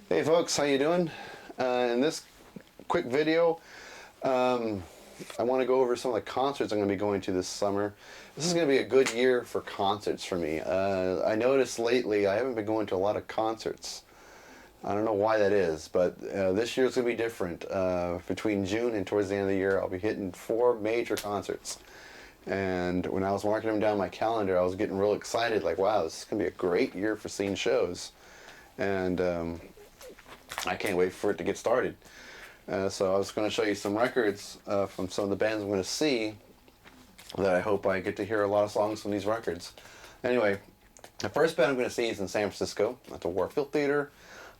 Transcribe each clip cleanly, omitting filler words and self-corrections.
Hey folks, how you doing? In this quick video, I want to go over some of the concerts I'm going to be going to this summer. This is going to be a good year for concerts for me. I noticed lately I haven't been going to a lot of concerts. I don't know why that is, but this year it's going to be different. Between June and towards the end of the year, I'll be hitting 4 major concerts. And when I was marking them down my calendar, I was getting real excited, like, wow, this is going to be a great year for seeing shows. And I can't wait for it to get started. So I was going to show you some records from some of the bands I'm going to see that I hope I get to hear a lot of songs from these records. Anyway, the first band I'm going to see is in San Francisco at the Warfield Theater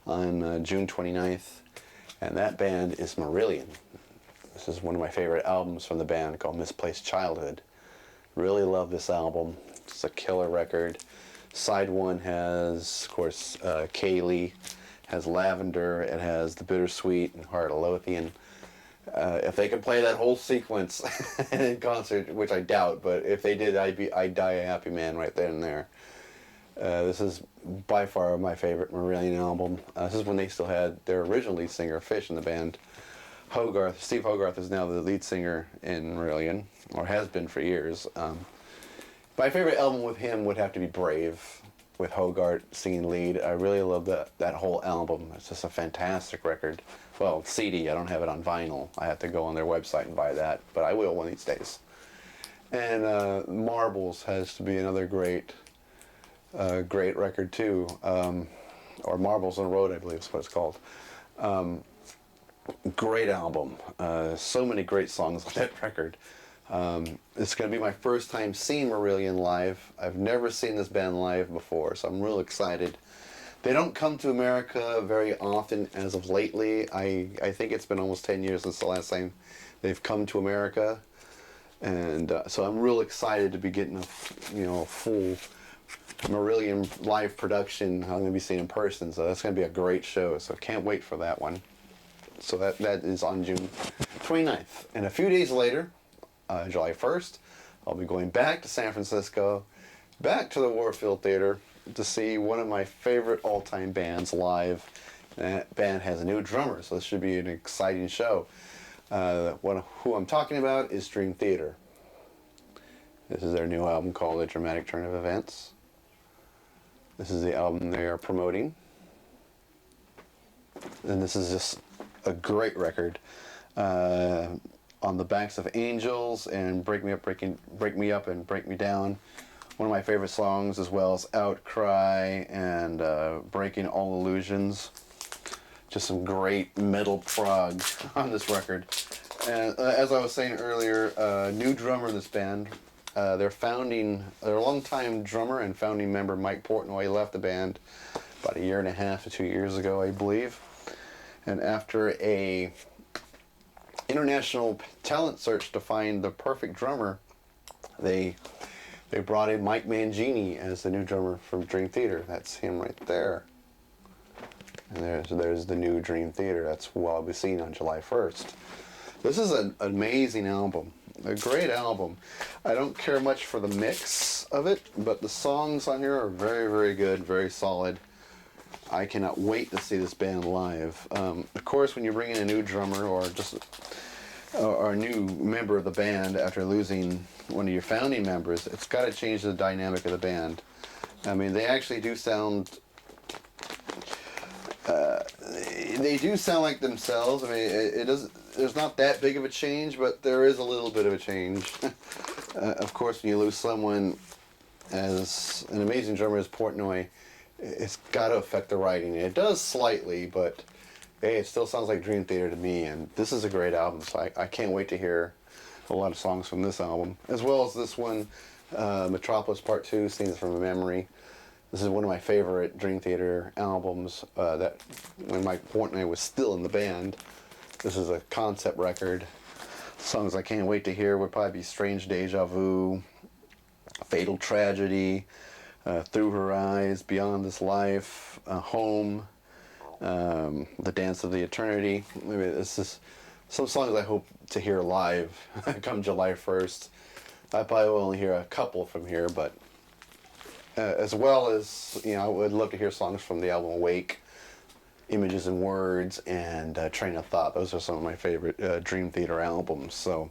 on June 29th, and that band is Marillion. This is one of my favorite albums from the band called Misplaced Childhood. Really love this album. It's a killer record. Side 1 has, of course, Kaylee, has Lavender, it has The Bittersweet and Heart of Lothian. If they could play that whole sequence in concert, which I doubt, but if they did, I'd die a happy man right then and there. This is by far my favorite Marillion album. This is when they still had their original lead singer, Fish, in the band. Hogarth, Steve Hogarth is now the lead singer in Marillion, or has been for years. My favorite album with him would have to be Brave, with Hogarth singing lead. I really love that whole album. It's just a fantastic record. Well, CD, I don't have it on vinyl. I have to go on their website and buy that, but I will one of these days. And Marbles has to be another great record too, or Marbles on the Road, I believe is what it's called. Great album. So many great songs on that record. It's going to be my first time seeing Marillion live. I've never seen this band live before, so I'm real excited. They don't come to America very often as of lately. I think it's been almost 10 years since the last time they've come to America. And so I'm real excited to be getting a full Marillion live production. I'm going to be seeing in person, so that's going to be a great show. So can't wait for that one. So that is on June 29th. And a few days later, July 1st, I'll be going back to San Francisco, back to the Warfield Theater to see one of my favorite all-time bands live. And that band has a new drummer, so this should be an exciting show. Who I'm talking about is Dream Theater. This is their new album called A Dramatic Turn of Events. This is the album they are promoting. And this is just a great record. On the Backs of Angels and Break Me Up and Break Me Down. One of my favorite songs, as well as Outcry and Breaking All Illusions. Just some great metal prog on this record. And as I was saying earlier, new drummer in this band. Their longtime drummer and founding member Mike Portnoy left the band about 1.5 to 2 years ago, I believe. And after a international talent search to find the perfect drummer, they brought in Mike Mangini as the new drummer from Dream Theater. That's him right there. And there's the new Dream Theater. That's who I'll be seeing on July 1st. This is an amazing album. A great album. I don't care much for the mix of it, but the songs on here are very, very good, very solid. I cannot wait to see this band live. Of course, when you bring in a new drummer or a new member of the band after losing one of your founding members, it's got to change the dynamic of the band. I mean, they actually do sound. They do sound like themselves. I mean, it doesn't. There's not that big of a change, but there is a little bit of a change. Of course, when you lose someone as an amazing drummer as Portnoy, it's got to affect the writing. It does slightly, but hey, it still sounds like Dream Theater to me, and this is a great album, so I can't wait to hear a lot of songs from this album, as well as this one, Metropolis Part 2, Scenes from a Memory. This is one of my favorite Dream Theater albums that when Mike Portnoy was still in the band. This is a concept record. Songs I can't wait to hear would probably be Strange Deja Vu, Fatal Tragedy, Through Her Eyes, Beyond This Life, Home, The Dance of the Eternity. Maybe this is some songs I hope to hear live come July 1st. I probably will only hear a couple from here, but as well as, I would love to hear songs from the album Awake. Images and Words, and Train of Thought. Those are some of my favorite Dream Theater albums. So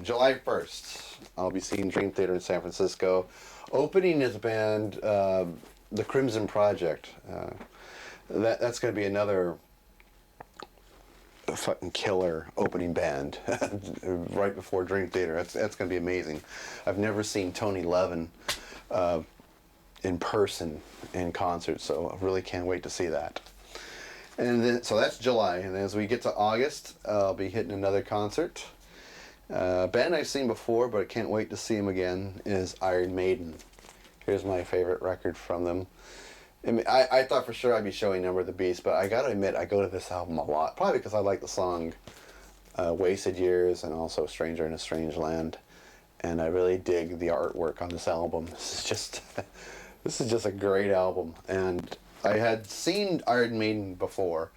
July 1st, I'll be seeing Dream Theater in San Francisco. Opening is a band, The Crimson Project. That's going to be another fucking killer opening band right before Dream Theater. That's going to be amazing. I've never seen Tony Levin in person in concert, so I really can't wait to see that. And then, so that's July, and as we get to August, I'll be hitting another concert. A band I've seen before, but I can't wait to see them again, is Iron Maiden. Here's my favorite record from them. I thought for sure I'd be showing Number of the Beast, but I gotta admit, I go to this album a lot. Probably because I like the song Wasted Years and also Stranger in a Strange Land. And I really dig the artwork on this album. This is just a great album. And I had seen Iron Maiden before.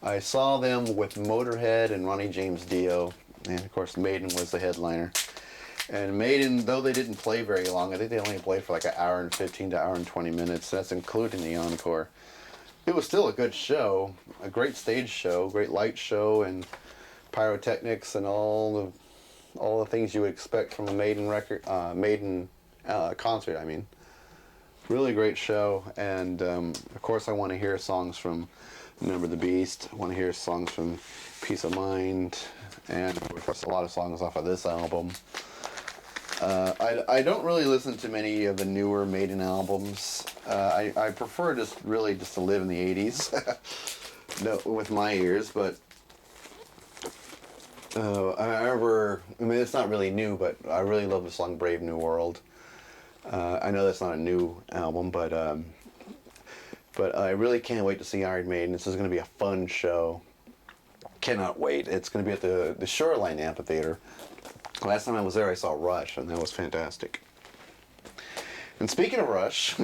I saw them with Motorhead and Ronnie James Dio. And of course, Maiden was the headliner. And Maiden, though they didn't play very long, I think they only played for like an hour and 15 to hour and 20 minutes. That's including the encore. It was still a good show, a great stage show, great light show, and pyrotechnics and all the things you would expect from a Maiden record, concert. I mean, really great show. And of course, I want to hear songs from Number of the Beast. I want to hear songs from Peace of Mind, and of course, a lot of songs off of this album. I don't really listen to many of the newer Maiden albums. I prefer just to live in the 80s no, with my ears, but I remember, I mean, it's not really new, but I really love the song Brave New World. I know that's not a new album, but I really can't wait to see Iron Maiden. This is going to be a fun show. Cannot wait. It's going to be at the Shoreline Amphitheater. Last time I was there, I saw Rush, and that was fantastic. And speaking of Rush,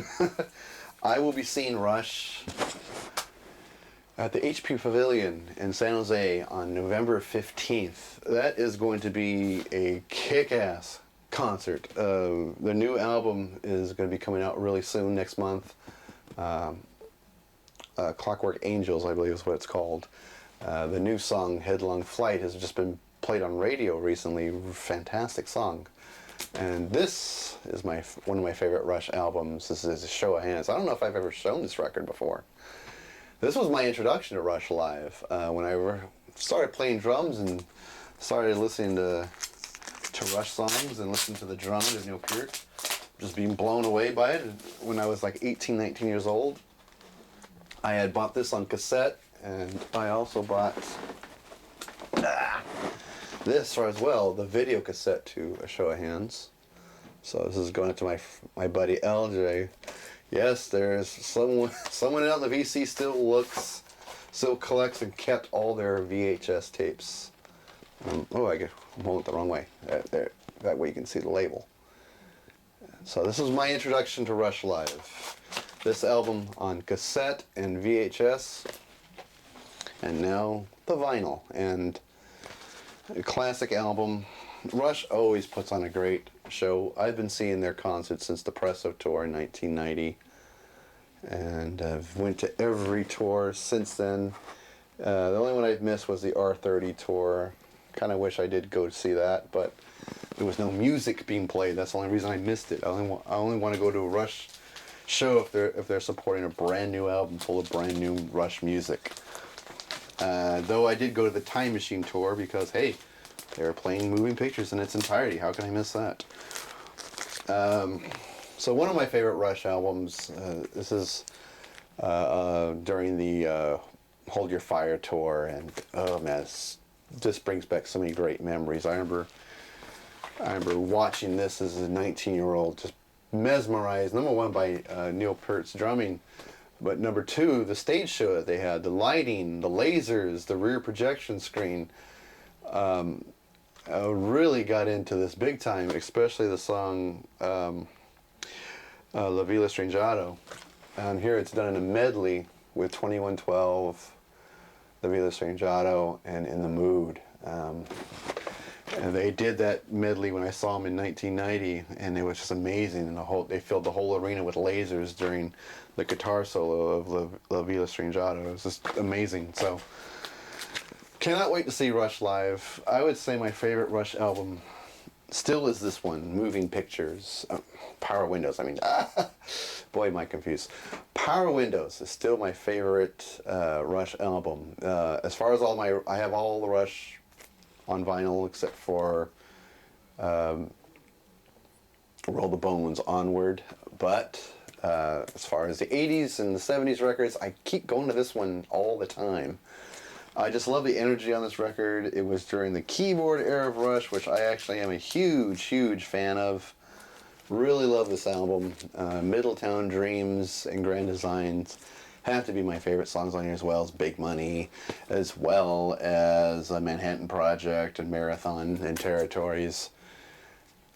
I will be seeing Rush at the HP Pavilion in San Jose on November 15th. That is going to be a kick-ass concert. The new album is going to be coming out really soon, next month. Clockwork Angels, I believe is what it's called. The new song, Headlong Flight, has just been played on radio recently. Fantastic song. And this is one of my favorite Rush albums. This is A Show of Hands. I don't know if I've ever shown this record before. This was my introduction to Rush live. When I started playing drums and started listening to Rush songs and listening to the drums of Neil Peart, just being blown away by it. When I was like 18, 19 years old, I had bought this on cassette, and I also bought this as well, the video cassette to A Show of Hands. So this is going to my buddy LJ. Yes, there's someone out in the VC still collects and kept all their VHS tapes. I'm holding it the wrong way. That way you can see the label. So this is my introduction to Rush live. This album on cassette and VHS, and now the vinyl. And a classic album. Rush always puts on a great show. I've been seeing their concerts since the Presso tour in 1990, and I've went to every tour since then. The only one I've missed was the R30 tour. Kind of wish I did go to see that, but there was no music being played. That's the only reason I missed it. I only want to go to a Rush show if they're supporting a brand new album full of brand new Rush music. Though I did go to the Time Machine tour because, hey, they were playing Moving Pictures in its entirety. How can I miss that? So one of my favorite Rush albums, this is during the Hold Your Fire tour, and oh man, this brings back so many great memories. I remember watching this as a 19-year-old, just mesmerized. Number one by Neil Peart's drumming, but number two, the stage show that they had, the lighting, the lasers, the rear projection screen. I really got into this big time, especially the song La Villa Strangiato. And here it's done in a medley with 2112, La Villa Strangiato, and In the Mood. And they did that medley when I saw them in 1990, and it was just amazing. And they filled the whole arena with lasers during the guitar solo of La Villa Strangiato. It was just amazing. So, cannot wait to see Rush live. I would say my favorite Rush album still is this one, Moving Pictures. Power Windows, I mean, boy, am I confused. Power Windows is still my favorite Rush album. As far as I have all the Rush on vinyl except for Roll the Bones, Onward. But as far as the 80s and the 70s records, I keep going to this one all the time. I just love the energy on this record. It was during the keyboard era of Rush, which I actually am a huge, huge fan of. Really love this album. Middletown Dreams and Grand Designs have to be my favorite songs on here, as well as Big Money, as well as Manhattan Project and Marathon and Territories.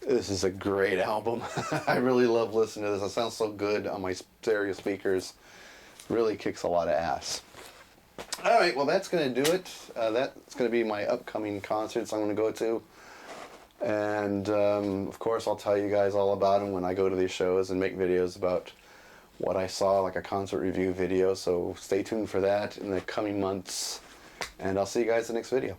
This is a great album. I really love listening to this. It sounds so good on my stereo speakers. Really kicks a lot of ass. All right, well, that's going to do it. That's going to be my upcoming concerts I'm going to go to. And, of course, I'll tell you guys all about them when I go to these shows and make videos about what I saw, like a concert review video. So stay tuned for that in the coming months. And I'll see you guys in the next video.